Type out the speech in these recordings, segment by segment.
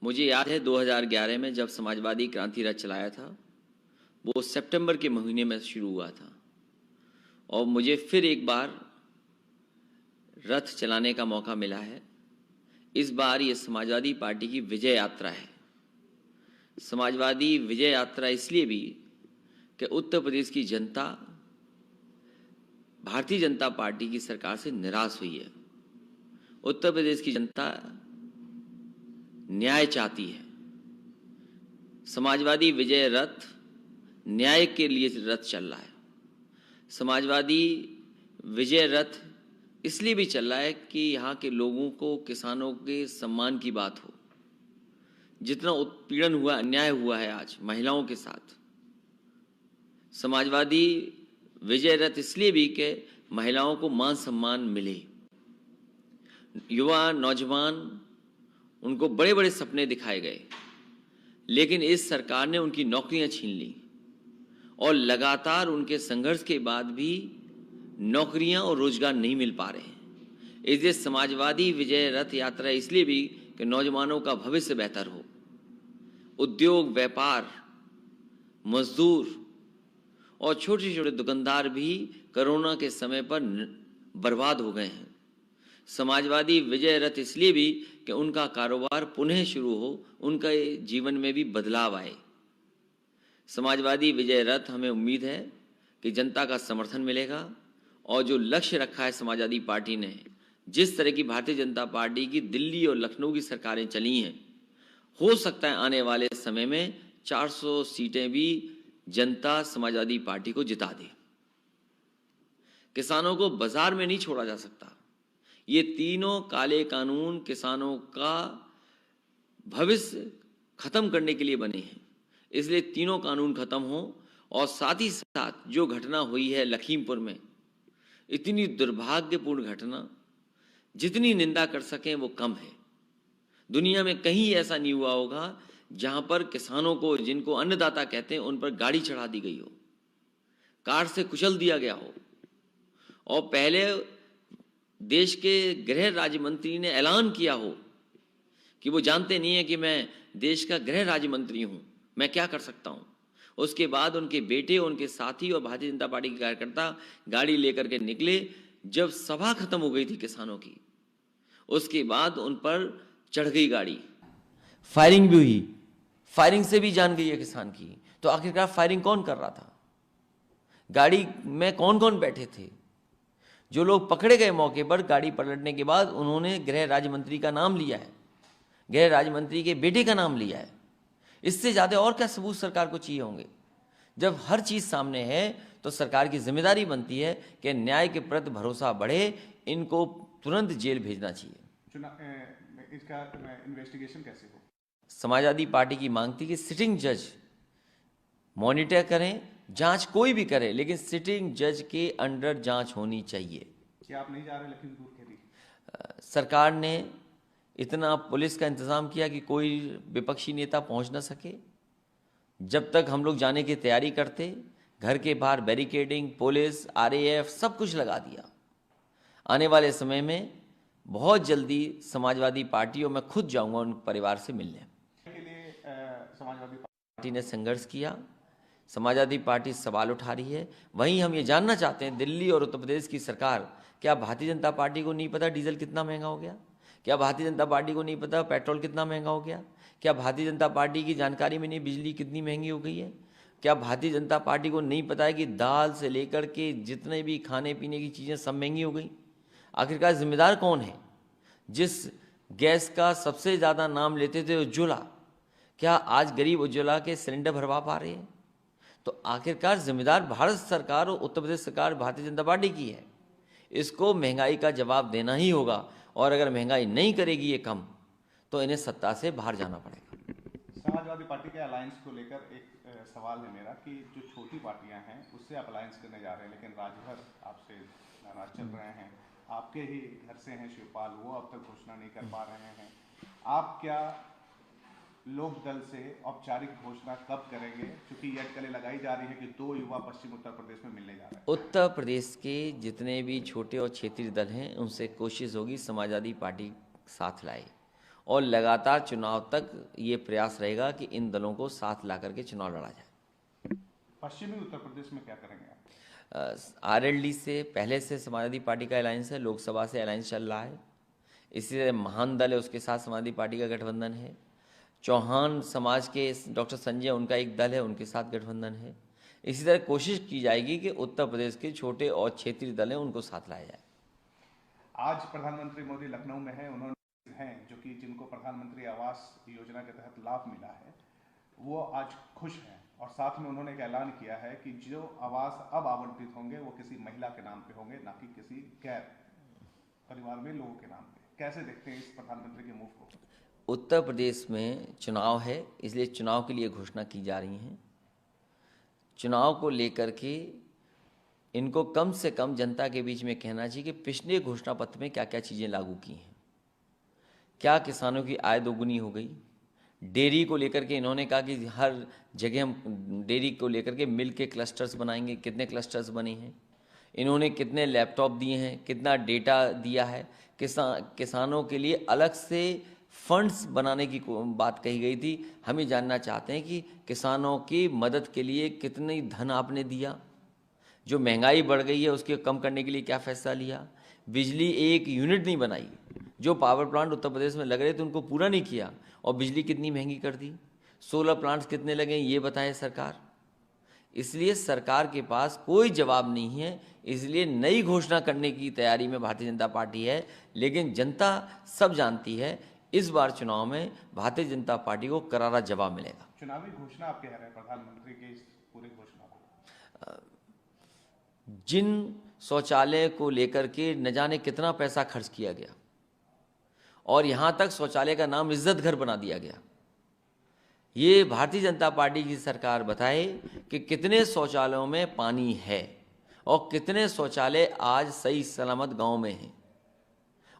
मुझे याद है 2011 में जब समाजवादी क्रांति रथ चलाया था, वो सितंबर के महीने में शुरू हुआ था और मुझे फिर एक बार रथ चलाने का मौका मिला है। इस बार ये समाजवादी पार्टी की विजय यात्रा है। समाजवादी विजय यात्रा इसलिए भी कि उत्तर प्रदेश की जनता भारतीय जनता पार्टी की सरकार से निराश हुई है। उत्तर प्रदेश की जनता न्याय चाहती है। समाजवादी विजय रथ न्याय के लिए रथ चल रहा है। समाजवादी विजय रथ इसलिए भी चल रहा है कि यहाँ के लोगों को, किसानों के सम्मान की बात हो। जितना उत्पीड़न हुआ, अन्याय हुआ है आज महिलाओं के साथ, समाजवादी विजय रथ इसलिए भी कि महिलाओं को मान सम्मान मिले। युवा नौजवान, उनको बड़े बड़े सपने दिखाए गए, लेकिन इस सरकार ने उनकी नौकरियां छीन ली और लगातार उनके संघर्ष के बाद भी नौकरियां और रोजगार नहीं मिल पा रहे हैं। इसलिए समाजवादी विजय रथ यात्रा इसलिए भी कि नौजवानों का भविष्य बेहतर हो। उद्योग, व्यापार, मजदूर और छोटे छोटे दुकानदार भी कोरोना के समय पर बर्बाद हो गए हैं। समाजवादी विजय रथ इसलिए भी कि उनका कारोबार पुनः शुरू हो, उनका जीवन में भी बदलाव आए। समाजवादी विजय रथ, हमें उम्मीद है कि जनता का समर्थन मिलेगा और जो लक्ष्य रखा है समाजवादी पार्टी ने, जिस तरह की भारतीय जनता पार्टी की दिल्ली और लखनऊ की सरकारें चली हैं, हो सकता है आने वाले समय में 400 सीटें भी जनता समाजवादी पार्टी को जिता दे। किसानों को बाजार में नहीं छोड़ा जा सकता। ये तीनों काले कानून किसानों का भविष्य खत्म करने के लिए बने हैं। इसलिए तीनों कानून खत्म हो और साथ ही साथ जो घटना हुई है लखीमपुर में, इतनी दुर्भाग्यपूर्ण घटना, जितनी निंदा कर सकें वो कम है। दुनिया में कहीं ऐसा नहीं हुआ होगा जहां पर किसानों को, जिनको अन्नदाता कहते हैं, उन पर गाड़ी चढ़ा दी गई हो, कार से कुचल दिया गया हो। और पहले देश के गृह राज्य मंत्री ने ऐलान किया हो कि वो जानते नहीं है कि मैं देश का गृह राज्य मंत्री हूं, मैं क्या कर सकता हूं। उसके बाद उनके बेटे, उनके साथी और भारतीय जनता पार्टी के कार्यकर्ता गाड़ी लेकर के निकले। जब सभा खत्म हो गई थी किसानों की, उसके बाद उन पर चढ़ गई गाड़ी, फायरिंग भी हुई। फायरिंग से भी जान गई है किसान की। तो आखिरकार फायरिंग कौन कर रहा था? गाड़ी में कौन कौन बैठे थे? जो लोग पकड़े गए मौके पर, गाड़ी पलटने के बाद उन्होंने गृह राज्य मंत्री का नाम लिया है, गृह राज्य मंत्री के बेटे का नाम लिया है। इससे ज्यादा और क्या सबूत सरकार को चाहिए होंगे? जब हर चीज सामने है तो सरकार की जिम्मेदारी बनती है कि न्याय के प्रति भरोसा बढ़े, इनको तुरंत जेल भेजना चाहिए। इसका इन्वेस्टिगेशन कैसे हो? समाजवादी पार्टी की मांग थी कि सिटिंग जज मॉनिटर करें, जांच कोई भी करे, लेकिन सिटिंग जज के अंडर जांच होनी चाहिए। क्या आप नहीं जा रहे लखीमपुर के लिए? सरकार ने इतना पुलिस का इंतजाम किया कि कोई विपक्षी नेता पहुंच ना सके। जब तक हम लोग जाने की तैयारी करते, घर के बाहर बैरिकेडिंग, पुलिस, आरएएफ सब कुछ लगा दिया। आने वाले समय में बहुत जल्दी समाजवादी पार्टी, और मैं खुद जाऊंगा उन परिवार से मिलने के लिए। समाजवादी पार्टी ने संघर्ष किया, समाजवादी पार्टी सवाल उठा रही है। वहीं हम ये जानना चाहते हैं, दिल्ली और उत्तर प्रदेश की सरकार, क्या भारतीय जनता पार्टी को नहीं पता डीजल कितना महंगा हो गया? क्या भारतीय जनता पार्टी को नहीं पता पेट्रोल कितना महंगा हो गया? क्या भारतीय जनता पार्टी की जानकारी में नहीं बिजली कितनी महंगी हो गई है? क्या भारतीय जनता पार्टी को नहीं पता है कि दाल से लेकर के जितने भी खाने पीने की चीज़ें सब महंगी हो गई? आखिरकार जिम्मेदार कौन है? जिस गैस का सबसे ज़्यादा नाम लेते थे उज्ज्वला, क्या आज गरीब उज्ज्वला के सिलेंडर भरवा पा रहे हैं? तो आखिरकार जिम्मेदार भारत सरकार और उत्तर प्रदेश सरकार भारतीय जनता पार्टी की है। इसको महंगाई का जवाब देना ही होगा, और अगर महंगाई नहीं करेगी ये कम, तो इन्हें सत्ता से बाहर जाना पड़ेगा। समाजवादी पार्टी के अलायंस को लेकर एक सवाल है मेरा कि जो छोटी पार्टियां हैं उससे आप अलायंस करने जा रहे हैं, लेकिन राजभर आपसे नाराज चल रहे हैं। आपके ही घर से हैं शिवपाल, वो अब तक घोषणा नहीं कर पा रहे हैं। आप क्या लोक दल से औपचारिक घोषणा कब करेंगे? क्योंकि ये अटकलें लगाई जा रही है कि 2 युवा पश्चिम उत्तर प्रदेश में मिलने जा रहे हैं। उत्तर प्रदेश के जितने भी छोटे और क्षेत्रीय दल हैं, उनसे कोशिश होगी समाजवादी पार्टी साथ लाए और लगातार चुनाव तक ये प्रयास रहेगा कि इन दलों को साथ ला करके चुनाव लड़ा जाए। पश्चिमी उत्तर प्रदेश में क्या करेंगे आप? आरएलडी से पहले से समाजवादी पार्टी का अलायंस है, लोकसभा से अलायंस चल रहा है। इसी तरह महान दल है, उसके साथ समाजवादी पार्टी का गठबंधन है। चौहान समाज के डॉक्टर संजय, उनका एक दल है, उनके साथ गठबंधन है। इसी तरह कोशिश की जाएगी कि उत्तर प्रदेश के छोटे और क्षेत्रीय दल हैं उनको साथ लाया जाए। आज प्रधानमंत्री मोदी लखनऊ में हैं, उन्होंने जो कि जिनको प्रधानमंत्री आवास योजना के तहत लाभ मिला है वो आज खुश हैं, और साथ में उन्होंने एक ऐलान किया है कि जो आवास अब आवंटित होंगे वो किसी महिला के नाम पे होंगे, ना कि किसी गैर परिवार में लोगों के नाम पे। कैसे देखते हैं इस प्रधानमंत्री के मूव को? उत्तर प्रदेश में चुनाव है, इसलिए चुनाव के लिए घोषणा की जा रही हैं। चुनाव को लेकर के इनको कम से कम जनता के बीच में कहना चाहिए कि पिछले घोषणा पत्र में क्या क्या चीज़ें लागू की हैं। क्या किसानों की आय दोगुनी हो गई? डेयरी को लेकर के इन्होंने कहा कि हर जगह हम डेयरी को लेकर के मिल्क के क्लस्टर्स बनाएंगे। कितने क्लस्टर्स बने हैं? इन्होंने कितने लैपटॉप दिए हैं? कितना डेटा दिया है? किसानों के लिए अलग से फंड्स बनाने की बात कही गई थी। हम ये जानना चाहते हैं कि किसानों की मदद के लिए कितनी धन आपने दिया? जो महंगाई बढ़ गई है उसके कम करने के लिए क्या फैसला लिया? बिजली एक यूनिट नहीं बनाई, जो पावर प्लांट उत्तर प्रदेश में लग रहे थे उनको पूरा नहीं किया, और बिजली कितनी महंगी कर दी। सोलर प्लांट्स कितने लगे ये बताए सरकार। इसलिए सरकार के पास कोई जवाब नहीं है, इसलिए नई घोषणा करने की तैयारी में भारतीय जनता पार्टी है। लेकिन जनता सब जानती है इस बार चुनाव में भारतीय जनता पार्टी को करारा जवाब मिलेगा। चुनावी घोषणा आप कह रहे हैं प्रधानमंत्री की इस पूरी घोषणा को, जिन शौचालय को लेकर के न जाने कितना पैसा खर्च किया गया, और यहाँ तक शौचालय का नाम इज्जत घर बना दिया गया। ये भारतीय जनता पार्टी की सरकार बताए कि कितने शौचालयों में पानी है और कितने शौचालय आज सही सलामत गांव में हैं।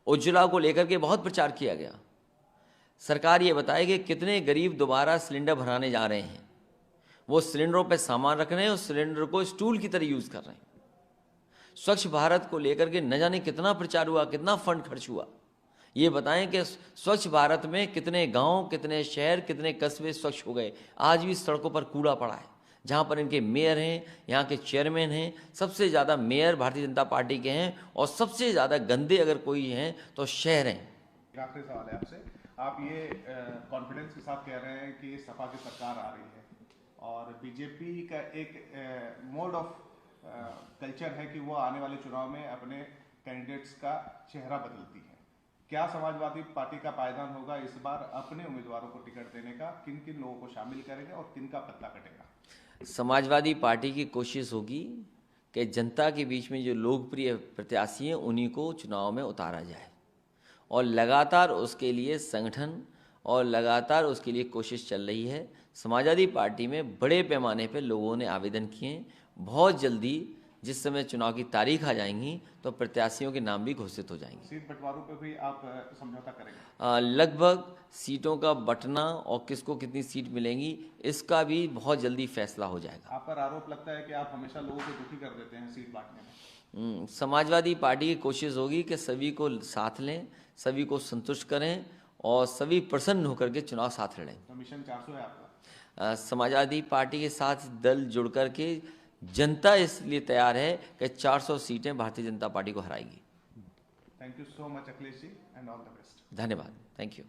उज्ज्वला को लेकर के बहुत प्रचार किया गया। सरकार ये बताए कि कितने गरीब दोबारा सिलेंडर भराने जा रहे हैं, वो सिलेंडरों पर सामान रख रहे हैं और सिलेंडर को स्टूल की तरह यूज़ कर रहे हैं। स्वच्छ भारत को लेकर के न जाने कितना प्रचार हुआ, कितना फंड खर्च हुआ। ये बताएं कि स्वच्छ भारत में कितने गांव, कितने शहर, कितने कस्बे स्वच्छ हो गए। आज भी सड़कों पर कूड़ा पड़ा है। जहां पर इनके मेयर हैं, यहाँ के चेयरमैन हैं, सबसे ज़्यादा मेयर भारतीय जनता पार्टी के हैं, और सबसे ज़्यादा गंदे अगर कोई हैं तो शहर हैं। आखिरी सवाल है आपसे, आप ये कॉन्फिडेंस के साथ कह रहे हैं कि सपा की सरकार आ रही है, और बीजेपी का एक मोड ऑफ कल्चर है कि वो आने वाले चुनाव में अपने कैंडिडेट्स का चेहरा बदलती है। क्या समाजवादी पार्टी का पायदान होगा इस बार अपने उम्मीदवारों को टिकट देने का? किन किन लोगों को शामिल करेगा और किन का पत्ता कटेगा? समाजवादी पार्टी की कोशिश होगी कि जनता के बीच में जो लोकप्रिय प्रत्याशी हैं उन्हीं को चुनाव में उतारा जाए, और लगातार उसके लिए संगठन और लगातार उसके लिए कोशिश चल रही है। समाजवादी पार्टी में बड़े पैमाने पर लोगों ने आवेदन किए। बहुत जल्दी जिस समय चुनाव की तारीख आ जाएंगी तो प्रत्याशियों के नाम भी घोषित हो जाएंगे। सीट बंटवारों पे भी आप समझौता करेंगे? लगभग सीटों का बंटना और किसको कितनी सीट मिलेंगी इसका भी बहुत जल्दी फैसला हो जाएगा। आप पर आरोप लगता है कि आप हमेशा लोगों को दुखी कर देते हैं सीट बांटने में। समाजवादी पार्टी की कोशिश होगी कि सभी को साथ लें, सभी को संतुष्ट करें और सभी प्रसन्न होकर के चुनाव साथ लड़ें। तो मिशन 400 है आपका? समाजवादी पार्टी के साथ दल जुड़ करके जनता इसलिए तैयार है कि 400 सीटें भारतीय जनता पार्टी को हराएगी। Thank you so much Akhilesh ji, and all the best. धन्यवाद। Thank you.